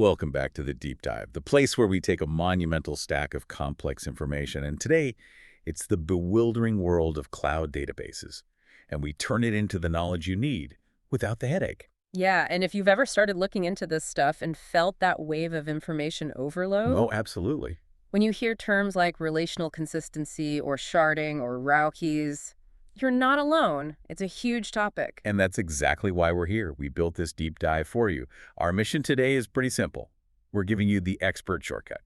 Welcome back to the Deep Dive, the place where we take a monumental stack of complex information, and today it's the bewildering world of cloud databases, and we turn it into the knowledge you need without the headache. Yeah, and if you've ever started looking into this stuff and felt that wave of information overload, Oh, absolutely. when you hear terms like relational consistency or sharding or row keys, you're not alone. It's a huge topic. And that's exactly why we're here. We built this deep dive for you. Our mission today is pretty simple. We're giving you the expert shortcut.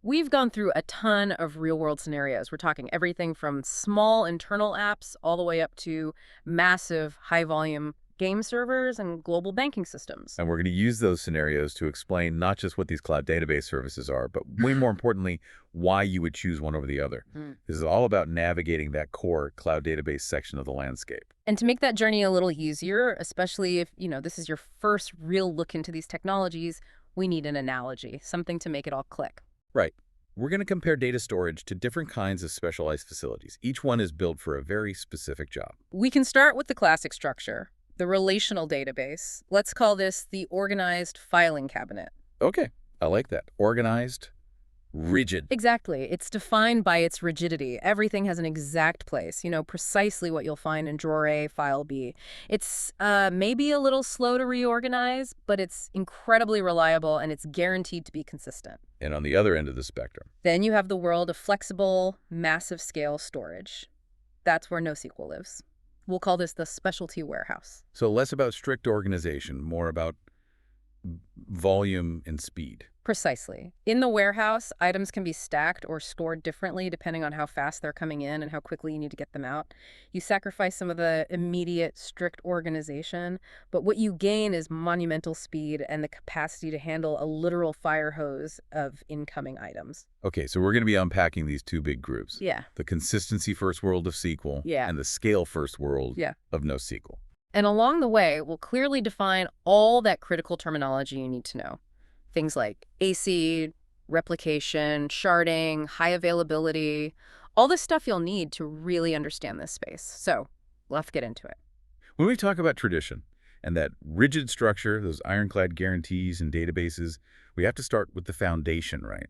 We've gone through a ton of real-world scenarios. We're talking everything from small internal apps all the way up to massive, high-volume game servers and global banking systems. And we're going to use those scenarios to explain not just what these cloud database services are, but way more importantly, why you would choose one over the other. This is all about navigating that core cloud database section of the landscape. And to make that journey a little easier, especially if, this is your first real look into these technologies, we need an analogy, something to make it all click. Right. We're going to compare data storage to different kinds of specialized facilities. Each one is built for a very specific job. We can start with the classic structure, the relational database. Let's call this the organized filing cabinet. Okay, I like that. Organized, rigid. Exactly. It's defined by its rigidity. Everything has an exact place, precisely what you'll find in drawer A, file B. It's maybe a little slow to reorganize, but it's incredibly reliable and it's guaranteed to be consistent. And on the other end of the spectrum. Then you have the world of flexible, massive scale storage. That's where NoSQL lives. We'll call this the specialty warehouse. So less about strict organization, more about volume and speed. Precisely. In the warehouse, items can be stacked or stored differently depending on how fast they're coming in and how quickly you need to get them out. You sacrifice some of the immediate, strict organization, but what you gain is monumental speed and the capacity to handle a literal fire hose of incoming items. Okay, so we're going to be unpacking these two big groups. Yeah. The consistency-first world of SQL and the scale-first world of NoSQL. And along the way, we'll clearly define all that critical terminology you need to know. Things like AC, replication, sharding, high availability, all the stuff you'll need to really understand this space. So let's get into it. When we talk about tradition and that rigid structure, those ironclad guarantees and databases, we have to start with the foundation, right?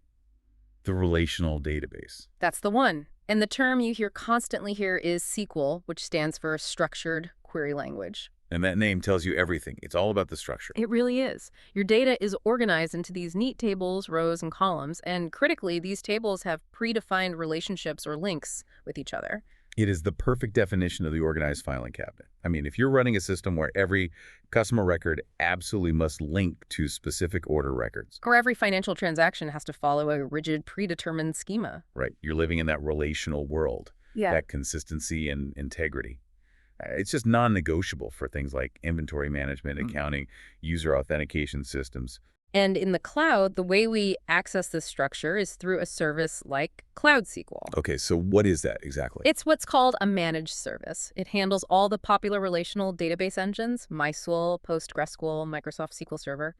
The relational database. That's the one. And the term you hear constantly here is SQL, which stands for Structured Query Language. And that name tells you everything. It's all about the structure. It really is. Your data is organized into these neat tables, rows, and columns, and critically, these tables have predefined relationships or links with each other. It is the perfect definition of the organized filing cabinet. I mean, if you're running a system where every customer record absolutely must link to specific order records. Or every financial transaction has to follow a rigid, predetermined schema. Right. You're living in that relational world. Yeah. That consistency and integrity. It's just non-negotiable for things like inventory management, accounting, user authentication systems. And in the cloud, the way we access this structure is through a service like Cloud SQL. Okay, so what is that exactly? It's what's called a managed service. It handles all the popular relational database engines, MySQL, PostgreSQL, Microsoft SQL Server.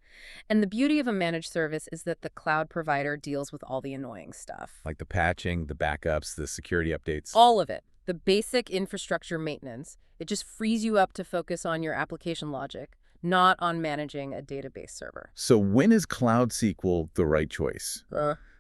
And the beauty of a managed service is that the cloud provider deals with all the annoying stuff. Like the patching, the backups, the security updates? All of it. The basic infrastructure maintenance. It just frees you up to focus on your application logic, not on managing a database server. So when is Cloud SQL the right choice?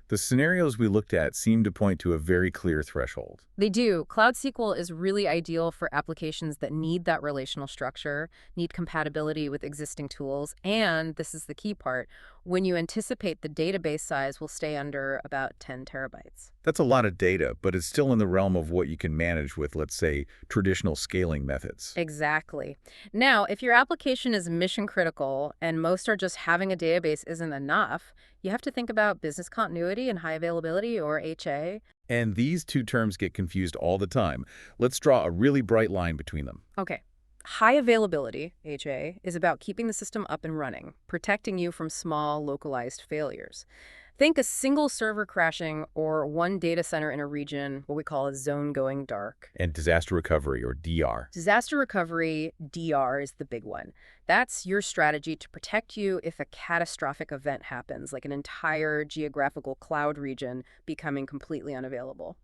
The scenarios we looked at seem to point to a very clear threshold. They do. Cloud SQL is really ideal for applications that need that relational structure, need compatibility with existing tools, and this is the key part, when you anticipate the database size will stay under about 10 terabytes. That's a lot of data, but it's still in the realm of what you can manage with, let's say, traditional scaling methods. Exactly. Now, if your application is mission critical and most are just having a database isn't enough, you have to think about business continuity and high availability, or HA. And these two terms get confused all the time. Let's draw a really bright line between them. Okay. High availability, HA, is about keeping the system up and running, protecting you from small, localized failures. Think a single server crashing or one data center in a region, what we call a zone going dark. And disaster recovery, or DR. Disaster recovery, DR, is the big one. That's your strategy to protect you if a catastrophic event happens, like an entire geographical cloud region becoming completely unavailable.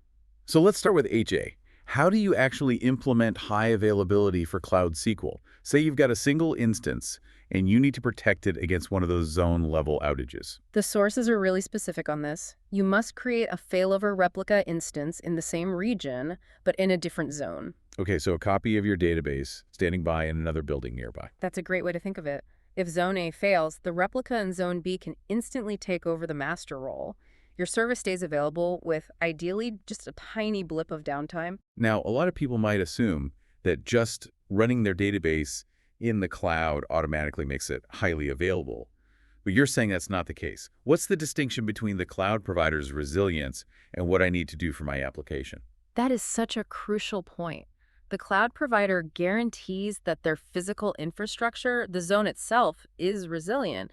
So let's start with HA. How do you actually implement high availability for Cloud SQL? Say you've got a single instance and you need to protect it against one of those zone-level outages. The sources are really specific on this. You must create a failover replica instance in the same region, but in a different zone. Okay, so a copy of your database standing by in another building nearby. That's a great way to think of it. If Zone A fails, the replica in Zone B can instantly take over the master role. Your service stays available with, ideally, just a tiny blip of downtime. Now, a lot of people might assume that just running their database in the cloud automatically makes it highly available. But you're saying that's not the case. What's the distinction between the cloud provider's resilience and what I need to do for my application? That is such a crucial point. The cloud provider guarantees that their physical infrastructure, the zone itself, is resilient,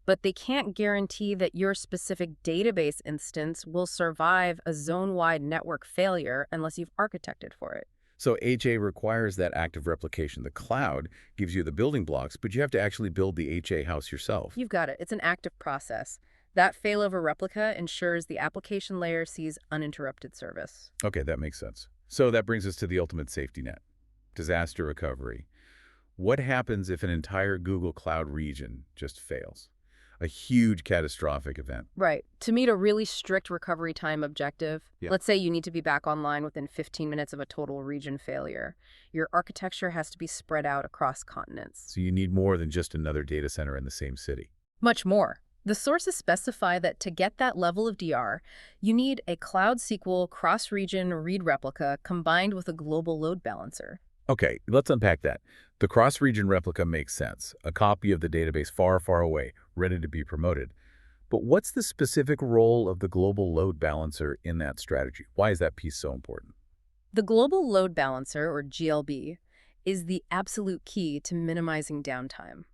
but they can't guarantee that your specific database instance will survive a zone-wide network failure unless you've architected for it. So HA requires that active replication. The cloud gives you the building blocks, but you have to actually build the HA house yourself. You've got it. It's an active process. That failover replica ensures the application layer sees uninterrupted service. Okay, that makes sense. So that brings us to the ultimate safety net, disaster recovery. What happens if an entire Google Cloud region just fails? A huge catastrophic event. Right. To meet a really strict recovery time objective, let's say you need to be back online within 15 minutes of a total region failure. Your architecture has to be spread out across continents. So you need more than just another data center in the same city. Much more. The sources specify that to get that level of DR, you need a Cloud SQL cross-region read replica combined with a global load balancer. Okay, let's unpack that. The cross-region replica makes sense, a copy of the database far, far away, ready to be promoted. But what's the specific role of the global load balancer in that strategy? Why is that piece so important? The global load balancer, or GLB, is the absolute key to minimizing downtime.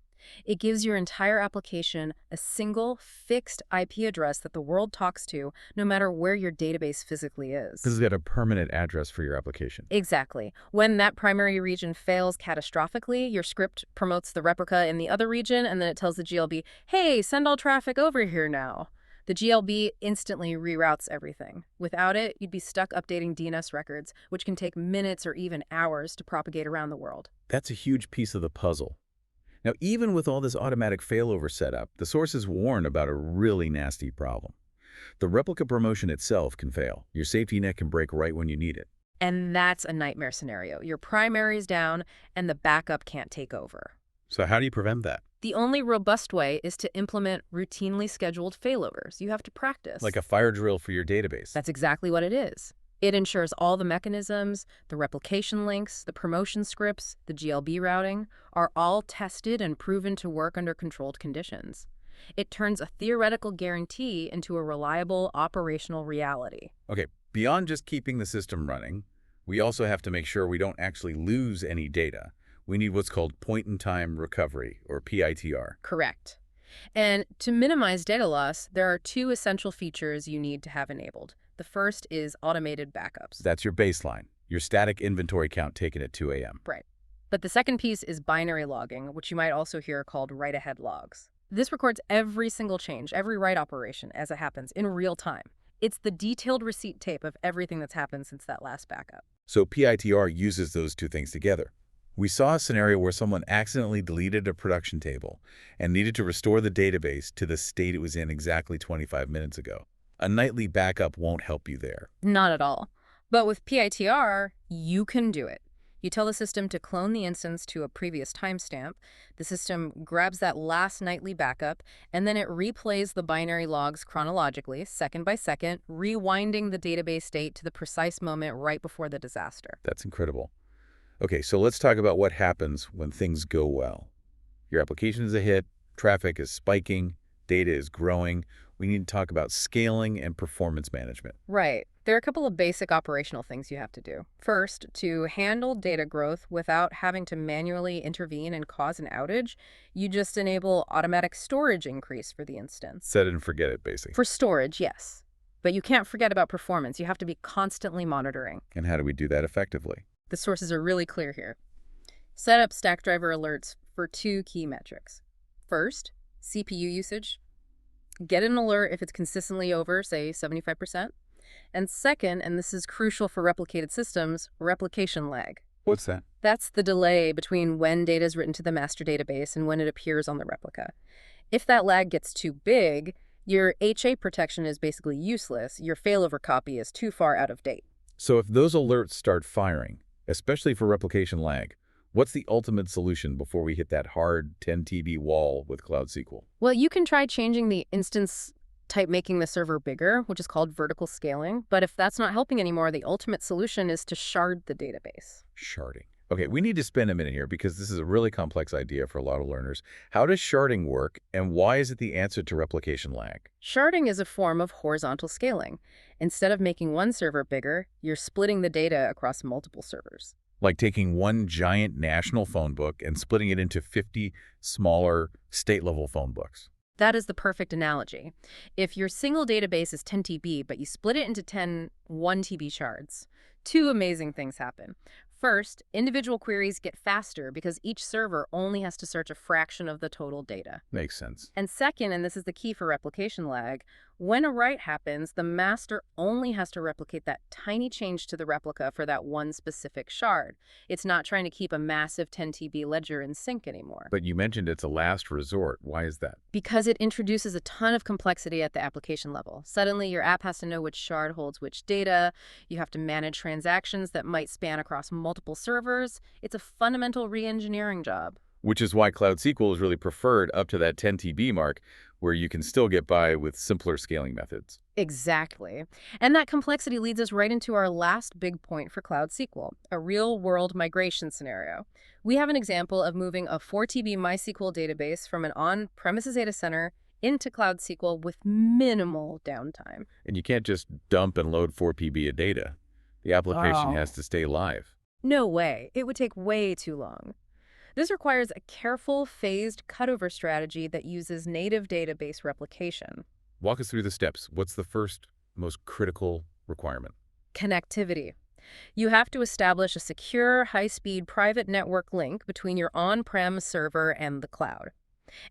It gives your entire application a single, fixed IP address that the world talks to, no matter where your database physically is. Because it's got a permanent address for your application. Exactly. When that primary region fails catastrophically, your script promotes the replica in the other region, and then it tells the GLB, hey, send all traffic over here now. The GLB instantly reroutes everything. Without it, you'd be stuck updating DNS records, which can take minutes or even hours to propagate around the world. That's a huge piece of the puzzle. Now, even with all this automatic failover setup, the sources warn about a really nasty problem. The replica promotion itself can fail. Your safety net can break right when you need it. And that's a nightmare scenario. Your primary is down, and the backup can't take over. So how do you prevent that? The only robust way is to implement routinely scheduled failovers. You have to practice. Like a fire drill for your database. That's exactly what it is. It ensures all the mechanisms, the replication links, the promotion scripts, the GLB routing, are all tested and proven to work under controlled conditions. It turns a theoretical guarantee into a reliable operational reality. Okay, beyond just keeping the system running, we also have to make sure we don't actually lose any data. We need what's called point-in-time recovery, or PITR. Correct. And to minimize data loss, there are two essential features you need to have enabled. The first is automated backups. That's your baseline, your static inventory count taken at 2 a.m. Right. But the second piece is binary logging, which you might also hear called write-ahead logs. This records every single change, every write operation as it happens in real time. It's the detailed receipt tape of everything that's happened since that last backup. So PITR uses those two things together. We saw a scenario where someone accidentally deleted a production table and needed to restore the database to the state it was in exactly 25 minutes ago. A nightly backup won't help you there. Not at all. But with PITR, you can do it. You tell the system to clone the instance to a previous timestamp. The system grabs that last nightly backup, and then it replays the binary logs chronologically, second by second, rewinding the database state to the precise moment right before the disaster. That's incredible. Okay, so let's talk about what happens when things go well. Your application is a hit, traffic is spiking, data is growing. We need to talk about scaling and performance management. Right. There are a couple of basic operational things you have to do. First, to handle data growth without having to manually intervene and cause an outage, you just enable automatic storage increase for the instance. Set it and forget it, basically. For storage, yes. But you can't forget about performance. You have to be constantly monitoring. And how do we do that effectively? The sources are really clear here. Set up Stackdriver alerts for two key metrics. First, CPU usage. Get an alert if it's consistently over, say, 75%. And second, and this is crucial for replicated systems, replication lag. What's that? That's the delay between when data is written to the master database and when it appears on the replica. If that lag gets too big, your HA protection is basically useless. Your failover copy is too far out of date. So if those alerts start firing, especially for replication lag, what's the ultimate solution before we hit that hard 10 TB wall with Cloud SQL? Well, you can try changing the instance type, making the server bigger, which is called vertical scaling. But if that's not helping anymore, the ultimate solution is to shard the database. Sharding. Okay, we need to spend a minute here because this is a really complex idea for a lot of learners. How does sharding work, and why is it the answer to replication lag? Sharding is a form of horizontal scaling. Instead of making one server bigger, you're splitting the data across multiple servers. Like taking one giant national phone book and splitting it into 50 smaller state-level phone books. That is the perfect analogy. If your single database is 10 TB, but you split it into 10 1 TB shards, two amazing things happen. First, individual queries get faster because each server only has to search a fraction of the total data. Makes sense. And second, and this is the key for replication lag, when a write happens, the master only has to replicate that tiny change to the replica for that one specific shard. It's not trying to keep a massive 10 TB ledger in sync anymore. But you mentioned it's a last resort. Why is that? Because it introduces a ton of complexity at the application level. Suddenly, your app has to know which shard holds which data. You have to manage transactions that might span across multiple servers. It's a fundamental re-engineering job. Which is why Cloud SQL is really preferred up to that 10 TB mark, where you can still get by with simpler scaling methods. Exactly. And that complexity leads us right into our last big point for Cloud SQL, a real-world migration scenario. We have an example of moving a 4 TB MySQL database from an on-premises data center into Cloud SQL with minimal downtime. And you can't just dump and load 4 PB of data. The application has to stay live. No way. It would take way too long. This requires a careful, phased cutover strategy that uses native database replication. Walk us through the steps. What's the first, most critical requirement? Connectivity. You have to establish a secure, high-speed private network link between your on-prem server and the cloud.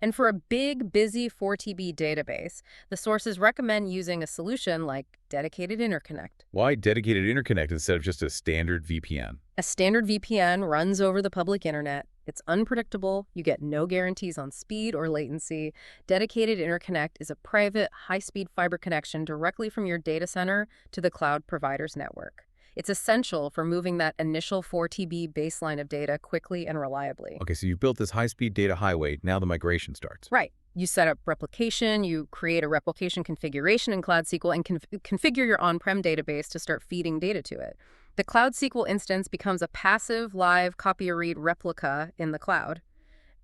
And for a big, busy 4 TB database, the sources recommend using a solution like Dedicated Interconnect. Why Dedicated Interconnect instead of just a standard VPN? A standard VPN runs over the public internet. It's unpredictable. You get no guarantees on speed or latency. Dedicated Interconnect is a private, high-speed fiber connection directly from your data center to the cloud provider's network. It's essential for moving that initial 4 TB baseline of data quickly and reliably. Okay, so you've built this high-speed data highway. Now the migration starts. Right. You set up replication, you create a replication configuration in Cloud SQL, and configure your on-prem database to start feeding data to it. The Cloud SQL instance becomes a passive, live, copy-or-read replica in the cloud.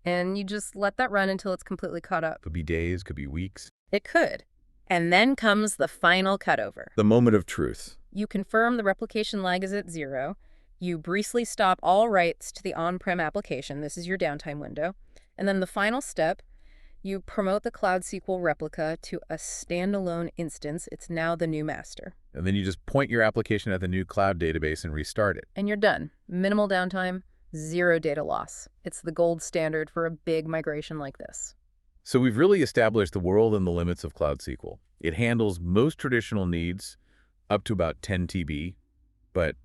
And you just let that run until it's completely caught up. Could be days, could be weeks. It could. And then comes the final cutover. The moment of truth. You confirm the replication lag is at 0. You briefly stop all writes to the on-prem application. This is your downtime window. And then the final step, you promote the Cloud SQL replica to a standalone instance. It's now the new master. And then you just point your application at the new cloud database and restart it. And you're done. Minimal downtime, 0 data loss. It's the gold standard for a big migration like this. So we've really established the world and the limits of Cloud SQL. It handles most traditional needs up to about 10 TB. But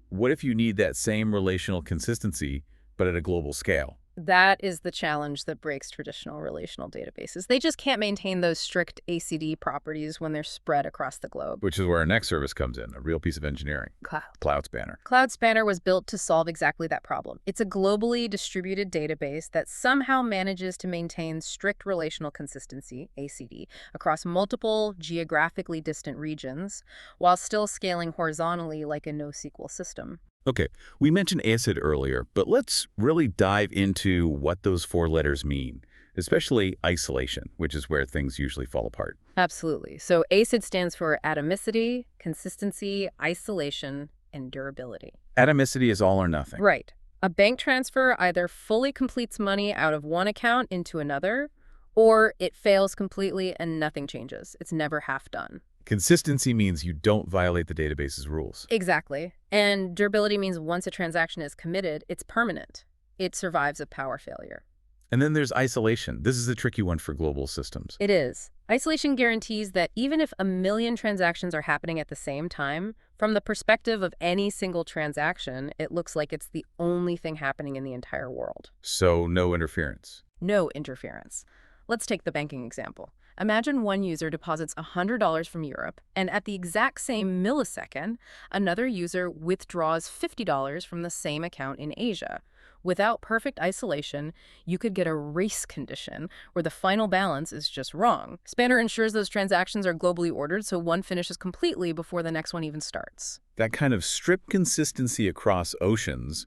what if you need that same relational consistency, but at a global scale? That is the challenge that breaks traditional relational databases. They just can't maintain those strict ACD properties when they're spread across the globe. Which is where our next service comes in, a real piece of engineering. Cloud Spanner. Cloud Spanner was built to solve exactly that problem. It's a globally distributed database that somehow manages to maintain strict relational consistency, ACD, across multiple geographically distant regions, while still scaling horizontally like a NoSQL system. Okay, we mentioned ACID earlier, but let's really dive into what those 4 letters mean, especially isolation, which is where things usually fall apart. Absolutely. So ACID stands for atomicity, consistency, isolation, and durability. Atomicity is all or nothing. Right. A bank transfer either fully completes money out of one account into another, or it fails completely and nothing changes. It's never half done. Consistency means you don't violate the database's rules. Exactly. And durability means once a transaction is committed, it's permanent. It survives a power failure. And then there's isolation. This is a tricky one for global systems. It is. Isolation guarantees that even if a million transactions are happening at the same time, from the perspective of any single transaction, it looks like it's the only thing happening in the entire world. So no interference. No interference. Let's take the banking example. Imagine one user deposits $100 from Europe, and at the exact same millisecond, another user withdraws $50 from the same account in Asia. Without perfect isolation, you could get a race condition where the final balance is just wrong. Spanner ensures those transactions are globally ordered so one finishes completely before the next one even starts. That kind of strict consistency across oceans,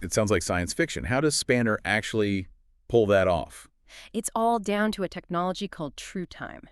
it sounds like science fiction. How does Spanner actually pull that off? It's all down to a technology called true time.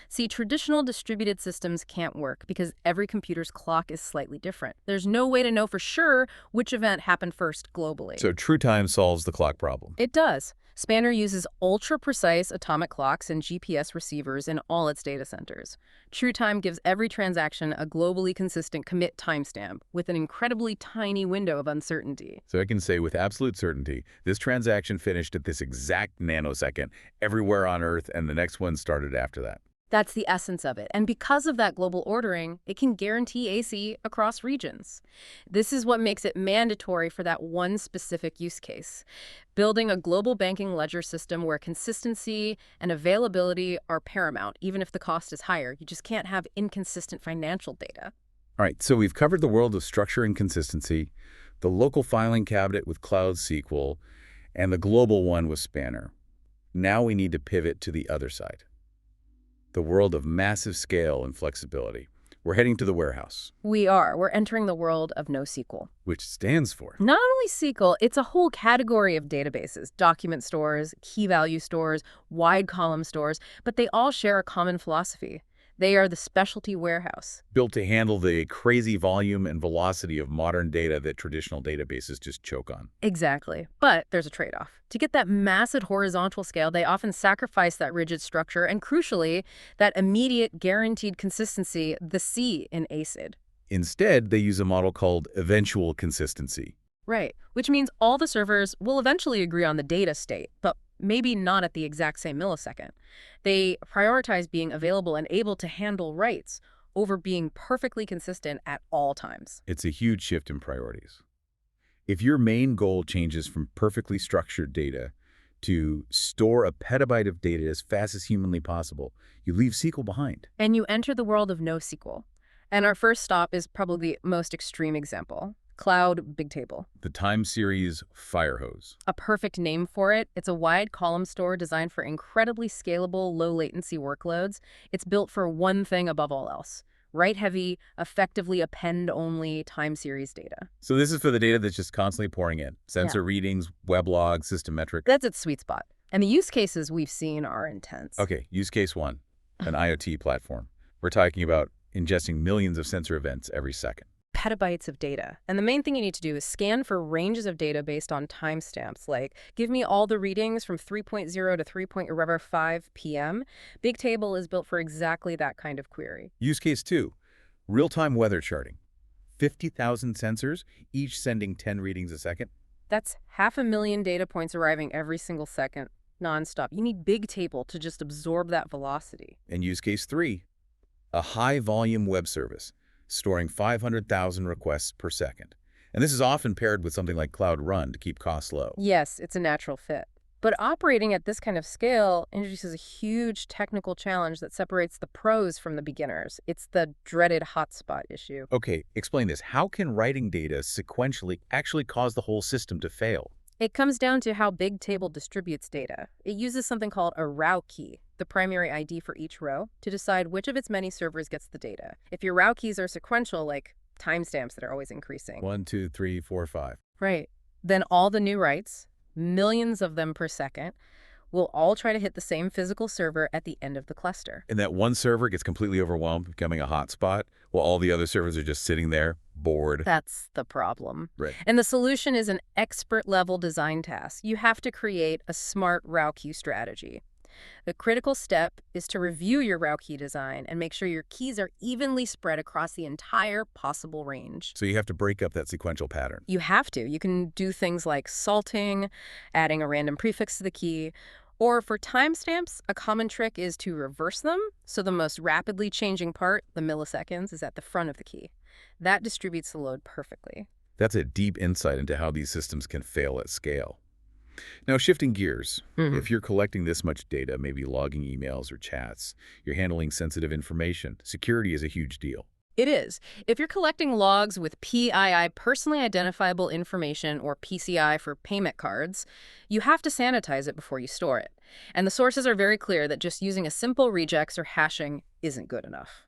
See, traditional distributed systems can't work because every computer's clock is slightly different. There's no way to know for sure which event happened first globally. So true time solves the clock problem. It does. Spanner uses ultra-precise atomic clocks and GPS receivers in all its data centers. True time gives every transaction a globally consistent commit timestamp with an incredibly tiny window of uncertainty. So I can say with absolute certainty, this transaction finished at this exact nanosecond everywhere on Earth, and the next one started after that. That's the essence of it. And because of that global ordering, it can guarantee AC across regions. This is what makes it mandatory for that one specific use case. Building a global banking ledger system where consistency and availability are paramount, even if the cost is higher. You just can't have inconsistent financial data. All right, so we've covered the world of structure and consistency, the local filing cabinet with Cloud SQL, and the global one with Spanner. Now we need to pivot to the other side. The world of massive scale and flexibility. We're heading to the warehouse. We are. We're entering the world of NoSQL. Which stands for? Not only SQL, it's a whole category of databases, document stores, key value stores, wide column stores, but they all share a common philosophy. They are the specialty warehouse. Built to handle the crazy volume and velocity of modern data that traditional databases just choke on. Exactly. But there's a trade-off. To get that massive horizontal scale, they often sacrifice that rigid structure and, crucially, that immediate guaranteed consistency, the C in ACID. Instead, they use a model called eventual consistency. Right, which means all the servers will eventually agree on the data state, but maybe not at the exact same millisecond. They prioritize being available and able to handle writes over being perfectly consistent at all times. It's a huge shift in priorities. If your main goal changes from perfectly structured data to store a petabyte of data as fast as humanly possible, you leave SQL behind. And you enter the world of NoSQL. And our first stop is probably the most extreme example. Cloud Bigtable. The time series firehose. A perfect name for it. It's a wide column store designed for incredibly scalable, low-latency workloads. It's built for one thing above all else. Write-heavy, effectively append-only time series data. So this is for the data that's just constantly pouring in. Sensor readings, weblogs, system metric. That's its sweet spot. And the use cases we've seen are intense. Okay, use case one, an IoT platform. We're talking about ingesting millions of sensor events every second. Petabytes of data. And the main thing you need to do is scan for ranges of data based on timestamps, like give me all the readings from 3.0 to 3.5 p.m. Bigtable is built for exactly that kind of query. Use case two, real-time weather charting. 50,000 sensors, each sending 10 readings a second. That's 500,000 data points arriving every single second, nonstop. You need Bigtable to just absorb that velocity. And use case three, a high-volume web service, storing 500,000 requests per second. And this is often paired with something like Cloud Run to keep costs low. Yes, it's a natural fit. But operating at this kind of scale introduces a huge technical challenge that separates the pros from the beginners. It's the dreaded hotspot issue. Okay, explain this. How can writing data sequentially actually cause the whole system to fail? It comes down to how Bigtable distributes data. It uses something called a row key, the primary ID for each row, to decide which of its many servers gets the data. If your row keys are sequential, like timestamps that are always increasing. 1, 2, 3, 4, 5. Right. Then all the new writes, millions of them per second, will all try to hit the same physical server at the end of the cluster. And that one server gets completely overwhelmed, becoming a hotspot, while all the other servers are just sitting there, bored. That's the problem. Right. And the solution is an expert-level design task. You have to create a smart row queue strategy. The critical step is to review your route key design and make sure your keys are evenly spread across the entire possible range. So you have to break up that sequential pattern. You have to. You can do things like salting, adding a random prefix to the key, or for timestamps, a common trick is to reverse them, so the most rapidly changing part, the milliseconds, is at the front of the key. That distributes the load perfectly. That's a deep insight into how these systems can fail at scale. Now, shifting gears, if you're collecting this much data, maybe logging emails or chats, you're handling sensitive information, security is a huge deal. It is. If you're collecting logs with PII, personally identifiable information, or PCI for payment cards, you have to sanitize it before you store it. And the sources are very clear that just using a simple regex or hashing isn't good enough.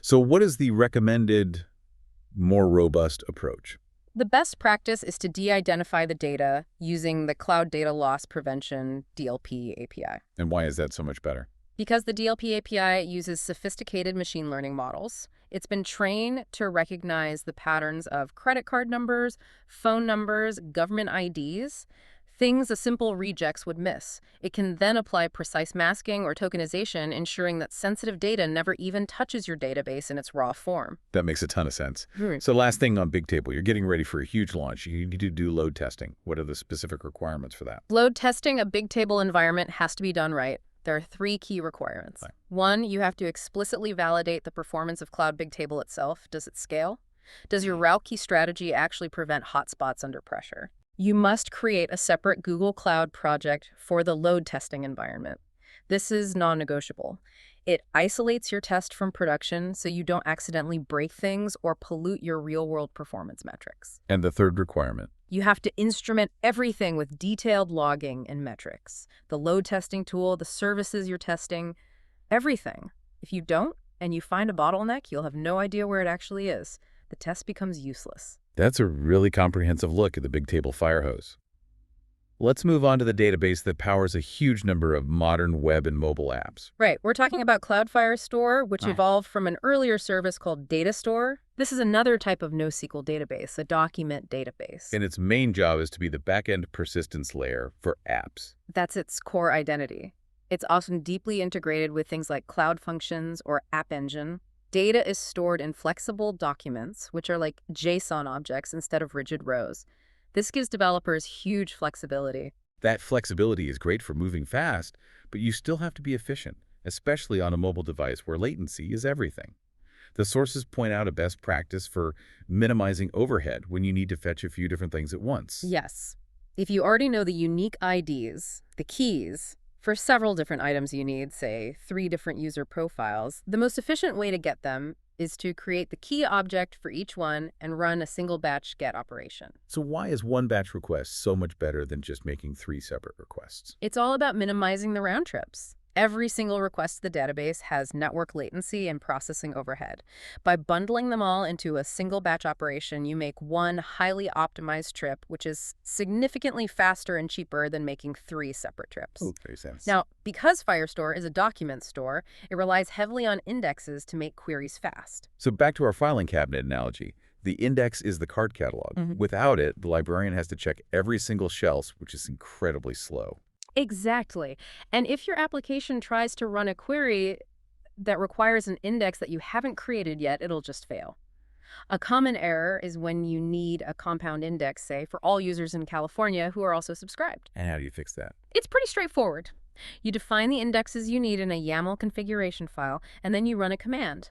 So what is the recommended, more robust approach? The best practice is to de-identify the data using the Cloud Data Loss Prevention DLP API. And why is that so much better? Because the DLP API uses sophisticated machine learning models, it's been trained to recognize the patterns of credit card numbers, phone numbers, government IDs, things a simple regex would miss. It can then apply precise masking or tokenization, ensuring that sensitive data never even touches your database in its raw form. That makes a ton of sense. So last thing on Bigtable, you're getting ready for a huge launch. You need to do load testing. What are the specific requirements for that? Load testing a Bigtable environment has to be done right. There are 3 key requirements. Right. 1, you have to explicitly validate the performance of Cloud Bigtable itself. Does it scale? Does your route key strategy actually prevent hotspots under pressure? You must create a separate Google Cloud project for the load testing environment. This is non-negotiable. It isolates your test from production so you don't accidentally break things or pollute your real-world performance metrics. And the third requirement? You have to instrument everything with detailed logging and metrics. The load testing tool, the services you're testing, everything. If you don't, and you find a bottleneck, you'll have no idea where it actually is. The test becomes useless. That's a really comprehensive look at the Bigtable fire hose. Let's move on to the database that powers a huge number of modern web and mobile apps. Right. We're talking about Cloud Firestore, which evolved from an earlier service called Data Store. This is another type of NoSQL database, a document database. And its main job is to be the back-end persistence layer for apps. That's its core identity. It's often deeply integrated with things like Cloud Functions or App Engine. Data is stored in flexible documents, which are like JSON objects instead of rigid rows. This gives developers huge flexibility. That flexibility is great for moving fast, but you still have to be efficient, especially on a mobile device where latency is everything. The sources point out a best practice for minimizing overhead when you need to fetch a few different things at once. Yes. If you already know the unique IDs, the keys, for several different items you need, say 3 different user profiles, the most efficient way to get them is to create the key object for each one and run a single batch get operation. So why is one batch request so much better than just making 3 separate requests? It's all about minimizing the round trips. Every single request to the database has network latency and processing overhead. By bundling them all into a single batch operation, you make one highly optimized trip, which is significantly faster and cheaper than making 3 separate trips. Oh, makes sense. Now, because Firestore is a document store, it relies heavily on indexes to make queries fast. So back to our filing cabinet analogy. The index is the card catalog. Without it, the librarian has to check every single shelf, which is incredibly slow. Exactly. And if your application tries to run a query that requires an index that you haven't created yet, it'll just fail. A common error is when you need a compound index, say, for all users in California who are also subscribed. And how do you fix that? It's pretty straightforward. You define the indexes you need in a YAML configuration file, and then you run a command.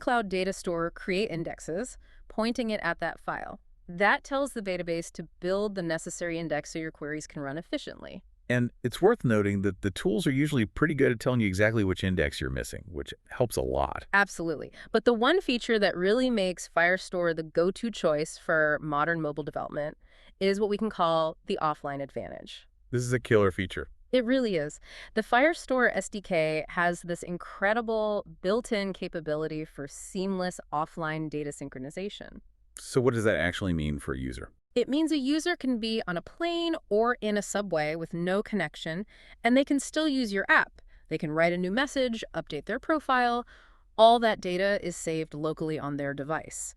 Cloud Data Store create indexes, pointing it at that file. That tells the database to build the necessary index so your queries can run efficiently. And it's worth noting that the tools are usually pretty good at telling you exactly which index you're missing, which helps a lot. Absolutely. But the one feature that really makes Firestore the go-to choice for modern mobile development is what we can call the offline advantage. This is a killer feature. It really is. The Firestore SDK has this incredible built-in capability for seamless offline data synchronization. So what does that actually mean for a user? It means a user can be on a plane or in a subway with no connection, and they can still use your app. They can write a new message, update their profile. All that data is saved locally on their device.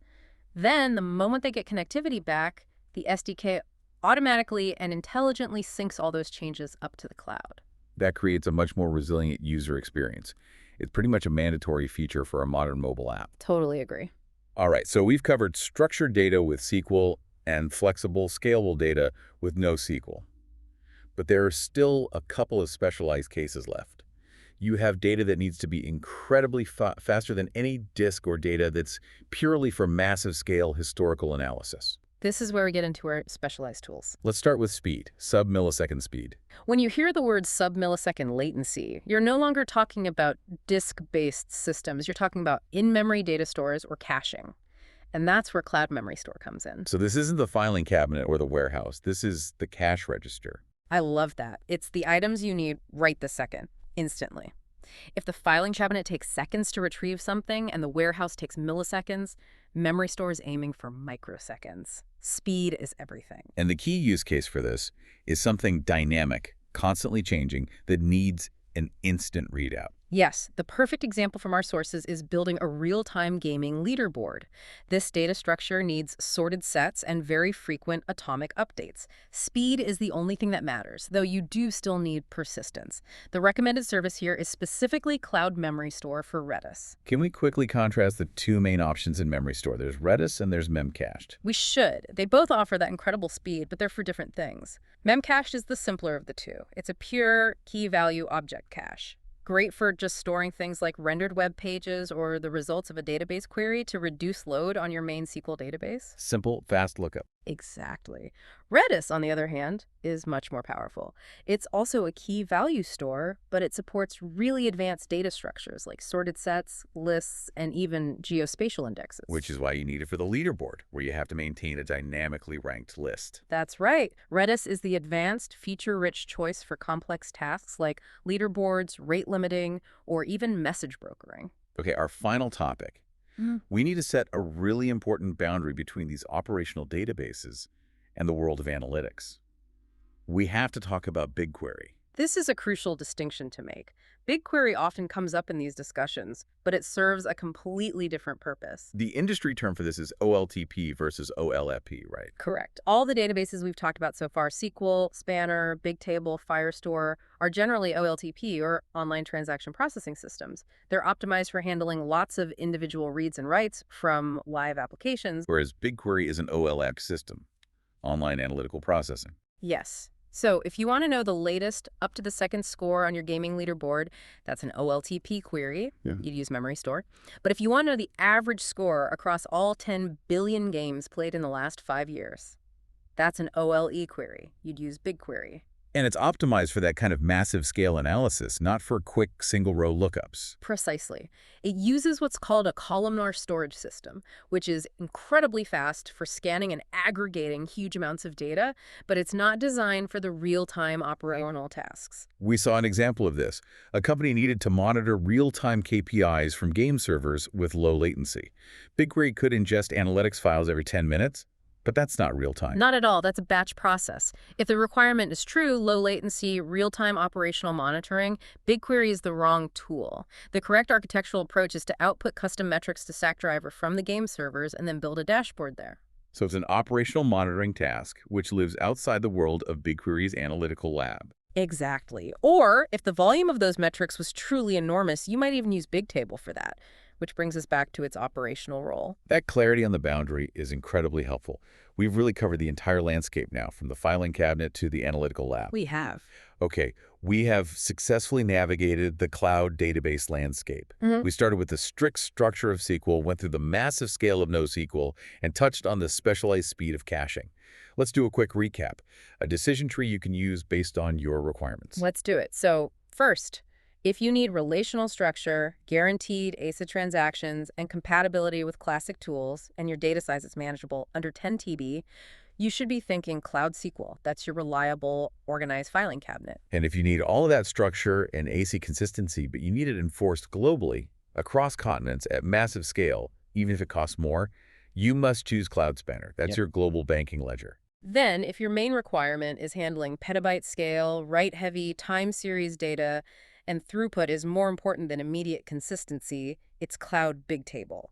Then, the moment they get connectivity back, the SDK automatically and intelligently syncs all those changes up to the cloud. That creates a much more resilient user experience. It's pretty much a mandatory feature for a modern mobile app. Totally agree. All right, so we've covered structured data with SQL and flexible, scalable data with NoSQL. But there are still a couple of specialized cases left. You have data that needs to be incredibly faster than any disk or data that's purely for massive scale historical analysis. This is where we get into our specialized tools. Let's start with speed, sub-millisecond speed. When you hear the word sub-millisecond latency, you're no longer talking about disk-based systems. You're talking about in-memory data stores or caching. And that's where Cloud Memory Store comes in. So this isn't the filing cabinet or the warehouse. This is the cache register. I love that. It's the items you need right this second, instantly. If the filing cabinet takes seconds to retrieve something and the warehouse takes milliseconds, Memory Store is aiming for microseconds. Speed is everything. And the key use case for this is something dynamic, constantly changing, that needs an instant readout. Yes, the perfect example from our sources is building a real-time gaming leaderboard. This data structure needs sorted sets and very frequent atomic updates. Speed is the only thing that matters, though you do still need persistence. The recommended service here is specifically Cloud Memory Store for Redis. Can we quickly contrast the two main options in Memory Store? There's Redis and there's Memcached. We should. They both offer that incredible speed, but they're for different things. Memcached is the simpler of the two. It's a pure key-value object cache. Great for just storing things like rendered web pages or the results of a database query to reduce load on your main SQL database. Simple, fast lookup. Exactly. Redis, on the other hand, is much more powerful. It's also a key value store, but it supports really advanced data structures like sorted sets, lists, and even geospatial indexes. Which is why you need it for the leaderboard, where you have to maintain a dynamically ranked list. That's right. Redis is the advanced, feature-rich choice for complex tasks like leaderboards, rate limiting, or even message brokering. Okay, our final topic. We need to set a really important boundary between these operational databases and the world of analytics. We have to talk about BigQuery. This is a crucial distinction to make. BigQuery often comes up in these discussions, but it serves a completely different purpose. The industry term for this is OLTP versus OLFP, right? Correct. All the databases we've talked about so far, SQL, Spanner, Bigtable, Firestore, are generally OLTP, or online transaction processing systems. They're optimized for handling lots of individual reads and writes from live applications. Whereas BigQuery is an OLX system, online analytical processing. Yes. So if you want to know the latest up-to-the-second score on your gaming leaderboard, that's an OLTP query. You'd use Memory Store. But if you want to know the average score across all 10 billion games played in the last 5 years, that's an OLE query. You'd use BigQuery. And it's optimized for that kind of massive scale analysis, not for quick single-row lookups. Precisely. It uses what's called a columnar storage system, which is incredibly fast for scanning and aggregating huge amounts of data, but it's not designed for the real-time operational tasks. We saw an example of this. A company needed to monitor real-time KPIs from game servers with low latency. BigQuery could ingest analytics files every 10 minutes, but that's not real time. Not at all. That's a batch process. If the requirement is true, low latency, real-time operational monitoring, BigQuery is the wrong tool. The correct architectural approach is to output custom metrics to Stackdriver from the game servers and then build a dashboard there. So it's an operational monitoring task which lives outside the world of BigQuery's analytical lab. Exactly. Or if the volume of those metrics was truly enormous, you might even use Bigtable for that, which brings us back to its operational role. That clarity on the boundary is incredibly helpful. We've really covered the entire landscape now, from the filing cabinet to the analytical lab. We have. Okay, we have successfully navigated the cloud database landscape. We started with the strict structure of SQL, went through the massive scale of NoSQL, and touched on the specialized speed of caching. Let's do a quick recap. A decision tree you can use based on your requirements. Let's do it. So first, if you need relational structure, guaranteed ACID transactions, and compatibility with classic tools, and your data size is manageable under 10 TB, you should be thinking Cloud SQL. That's your reliable, organized filing cabinet. And if you need all of that structure and AC consistency, but you need it enforced globally, across continents, at massive scale, even if it costs more, you must choose Cloud Spanner. That's your global banking ledger. Then, if your main requirement is handling petabyte scale, write-heavy, time series data, and throughput is more important than immediate consistency, it's Cloud Bigtable.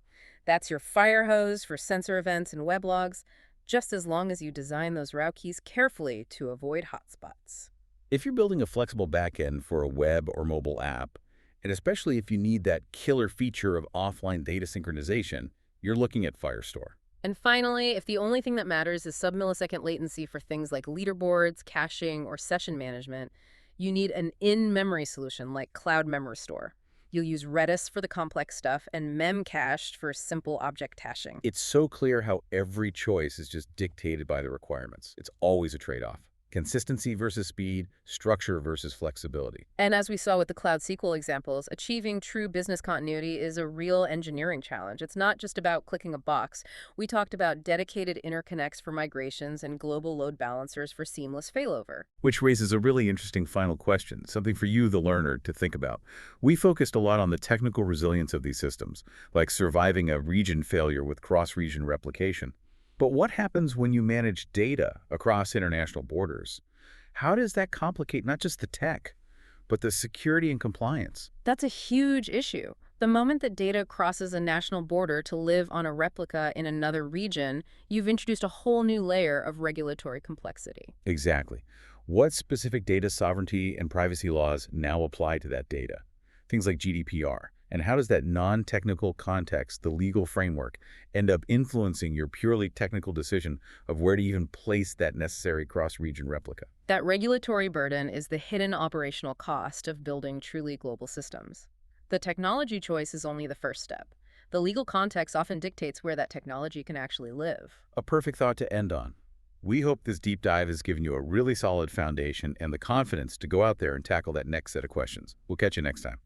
That's your fire hose for sensor events and weblogs, just as long as you design those route keys carefully to avoid hotspots. If you're building a flexible backend for a web or mobile app, and especially if you need that killer feature of offline data synchronization, you're looking at Firestore. And finally, if the only thing that matters is sub-millisecond latency for things like leaderboards, caching, or session management, you need an in-memory solution like Cloud Memory Store. You'll use Redis for the complex stuff and Memcached for simple object hashing. It's so clear how every choice is just dictated by the requirements. It's always a trade-off. Consistency versus speed, structure versus flexibility. And as we saw with the Cloud SQL examples, achieving true business continuity is a real engineering challenge. It's not just about clicking a box. We talked about dedicated interconnects for migrations and global load balancers for seamless failover. Which raises a really interesting final question, something for you, the learner, to think about. We focused a lot on the technical resilience of these systems, like surviving a region failure with cross-region replication. But what happens when you manage data across international borders? How does that complicate not just the tech, but the security and compliance? That's a huge issue. The moment that data crosses a national border to live on a replica in another region, you've introduced a whole new layer of regulatory complexity. Exactly. What specific data sovereignty and privacy laws now apply to that data? Things like GDPR. And how does that non-technical context, the legal framework, end up influencing your purely technical decision of where to even place that necessary cross-region replica? That regulatory burden is the hidden operational cost of building truly global systems. The technology choice is only the first step. The legal context often dictates where that technology can actually live. A perfect thought to end on. We hope this deep dive has given you a really solid foundation and the confidence to go out there and tackle that next set of questions. We'll catch you next time.